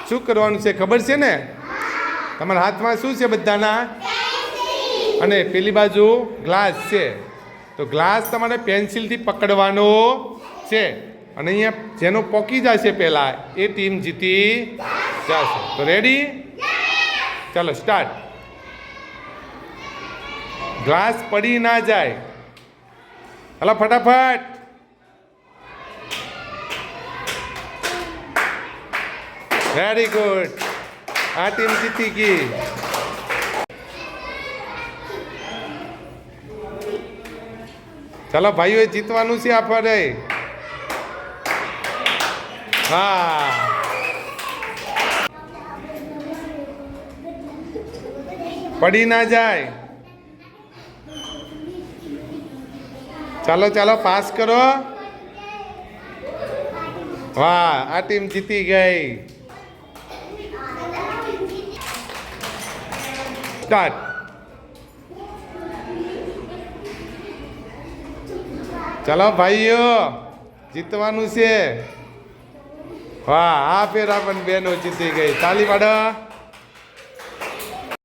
શું કરવાનું છે ખબર છે ને? તમારા હાથમાં શું છે બધાના? અને પેલી બાજુ ગ્લાસ છે. તો ગ્લાસ તમારે પેન્સિલથી પકડવાનો છે અને અહીંયા જેનો પોકી જશે પહેલાં એ ટીમ જીતી જશે. તો રેડી? ચાલો સ્ટાર્ટ. ગ્લાસ પડી ના જાય. હાલો ફટાફટ. Very good. આ ટીમ જીતી ગઈ. ચાલો ભાઈઓ, જીતવાનું છે આપણે. હા, પડી ના જાય. ચાલો ચાલો પાસ કરો. વાહ, આ ટીમ જીતી ગઈ. સ્ટાર્ટ. ચાલો ભાઈઓ, જીતવાનું છે. વાહ, આ ફેર આપણને બેનો જીતી ગઈ. તાલી પાડો.